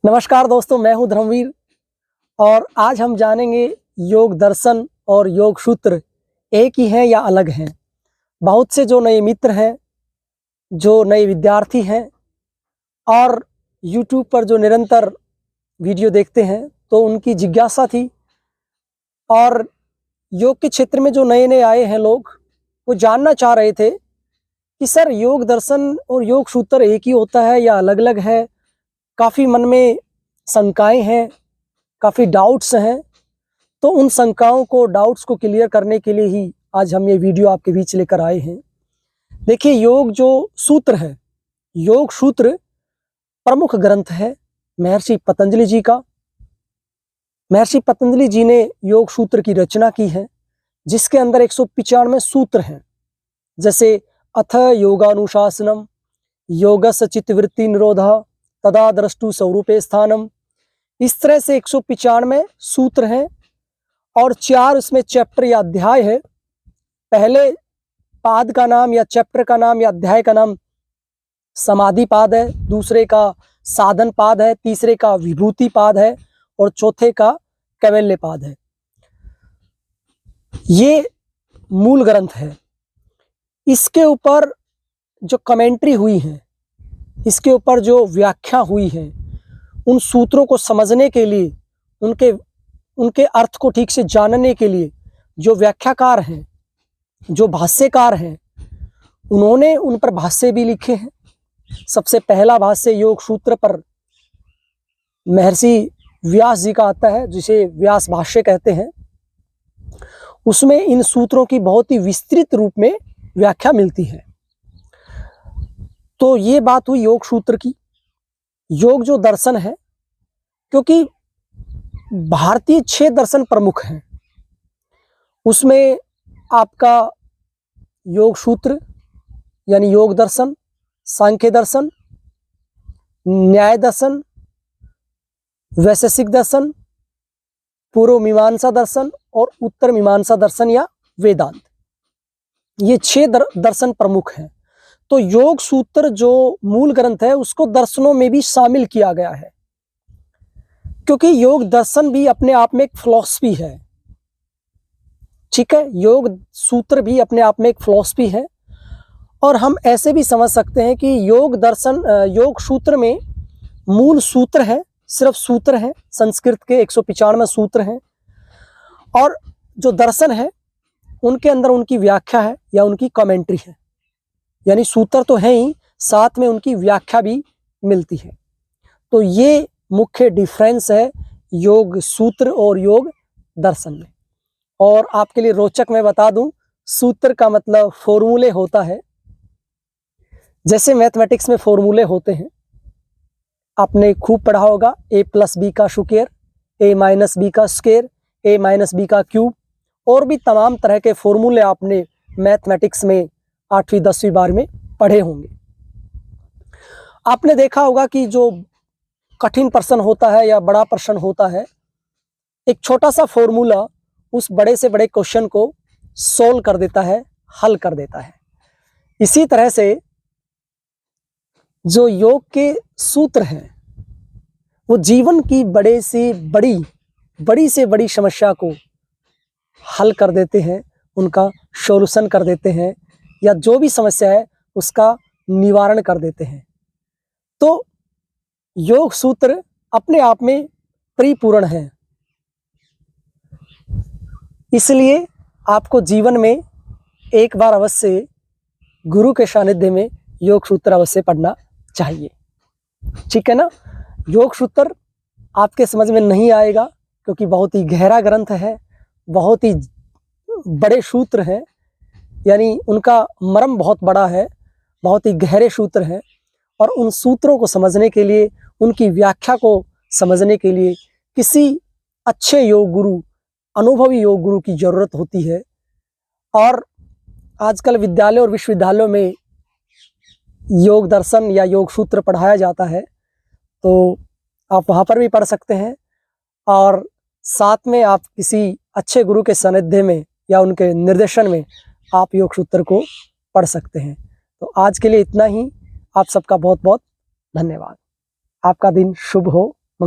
नमस्कार दोस्तों, मैं हूं धर्मवीर और आज हम जानेंगे योग दर्शन और योग सूत्र एक ही हैं या अलग हैं। बहुत से जो नए मित्र हैं, जो नए विद्यार्थी हैं और यूट्यूब पर जो निरंतर वीडियो देखते हैं, तो उनकी जिज्ञासा थी और योग के क्षेत्र में जो नए-नए आए हैं लोग, वो जानना चाह रहे थे कि सर योग दर्शन और योग सूत्र एक ही होता है या अलग-अलग है? काफ़ी मन में शंकाएँ हैं, काफ़ी डाउट्स हैं, तो उन शंकाओं को, डाउट्स को क्लियर करने के लिए ही आज हम ये वीडियो आपके बीच लेकर आए हैं। देखिए, योग जो सूत्र है, योग सूत्र प्रमुख ग्रंथ है महर्षि पतंजलि जी का। महर्षि पतंजलि जी ने योग सूत्र की रचना की है, जिसके अंदर 195 सूत्र हैं। जैसे अथ योगानुशासनम, योगस्य चित्तवृत्ति निरोधः, तदा द्रष्टु स्वरूपे स्थानम। इस तरह से 195 सूत्र हैं और 4 उसमें चैप्टर या अध्याय है। पहले पाद का नाम या चैप्टर का नाम या अध्याय का नाम समाधि पाद है, दूसरे का साधन पाद है, तीसरे का विभूति पाद है और चौथे का कैवल्य पाद है। ये मूल ग्रंथ है। इसके ऊपर जो कमेंट्री हुई है, इसके ऊपर जो व्याख्या हुई है, उन सूत्रों को समझने के लिए, उनके अर्थ को ठीक से जानने के लिए जो व्याख्याकार हैं, जो भाष्यकार हैं, उन्होंने उन पर भाष्य भी लिखे हैं। सबसे पहला भाष्य योग सूत्र पर महर्षि व्यास जी का आता है, जिसे व्यास भाष्य कहते हैं। उसमें इन सूत्रों की बहुत ही विस्तृत रूप में व्याख्या मिलती है। तो ये बात हुई योग सूत्र की। योग जो दर्शन है, क्योंकि भारतीय 6 दर्शन प्रमुख हैं, उसमें आपका योग सूत्र यानी योग दर्शन, सांख्य दर्शन, न्याय दर्शन, वैशेषिक दर्शन, पूर्व मीमांसा दर्शन और उत्तर मीमांसा दर्शन या वेदांत, ये 6 दर्शन प्रमुख हैं। तो योग सूत्र जो मूल ग्रंथ है, उसको दर्शनों में भी शामिल किया गया है, क्योंकि योग दर्शन भी अपने आप में एक फिलॉसफी है। ठीक है, योग सूत्र भी अपने आप में एक फिलॉसफी है। और हम ऐसे भी समझ सकते हैं कि योग दर्शन, योग सूत्र में मूल सूत्र है, सिर्फ सूत्र हैं, संस्कृत के 195 सूत्र हैं, और जो दर्शन है उनके अंदर उनकी व्याख्या है या उनकी कमेंट्री है। यानी सूत्र तो है ही, साथ में उनकी व्याख्या भी मिलती है। तो ये मुख्य डिफरेंस है योग सूत्र और योग दर्शन में। और आपके लिए रोचक मैं बता दूं, सूत्र का मतलब फॉर्मूले होता है। जैसे मैथमेटिक्स में फॉर्मूले होते हैं, आपने खूब पढ़ा होगा, a+b का स्क्वायर, a-b का स्क्वायर, a-b का क्यूब, और भी तमाम तरह के फॉर्मूले आपने मैथमेटिक्स में 8वीं 10वीं बार में पढ़े होंगे। आपने देखा होगा कि जो कठिन प्रश्न होता है या बड़ा प्रश्न होता है, एक छोटा सा फॉर्मूला उस बड़े से बड़े क्वेश्चन को सोल्व कर देता है, हल कर देता है। इसी तरह से जो योग के सूत्र हैं, वो जीवन की बड़ी से बड़ी समस्या को हल कर देते हैं, उनका सॉल्यूशन कर देते हैं, या जो भी समस्या है उसका निवारण कर देते हैं। तो योग सूत्र अपने आप में परिपूर्ण है। इसलिए आपको जीवन में एक बार अवश्य गुरु के सानिध्य में योग सूत्र अवश्य पढ़ना चाहिए। ठीक है ना। योग सूत्र आपके समझ में नहीं आएगा, क्योंकि बहुत ही गहरा ग्रंथ है, बहुत ही बड़े सूत्र हैं, यानी उनका मर्म बहुत बड़ा है, बहुत ही गहरे सूत्र हैं। और उन सूत्रों को समझने के लिए, उनकी व्याख्या को समझने के लिए किसी अच्छे योग गुरु, अनुभवी योग गुरु की जरूरत होती है। और आजकल विद्यालय और विश्वविद्यालयों में योग दर्शन या योग सूत्र पढ़ाया जाता है, तो आप वहाँ पर भी पढ़ सकते हैं, और साथ में आप किसी अच्छे गुरु के सानिध्य में या उनके निर्देशन में आप योग सूत्र को पढ़ सकते हैं। तो आज के लिए इतना ही। आप सबका बहुत बहुत धन्यवाद। आपका दिन शुभ हो।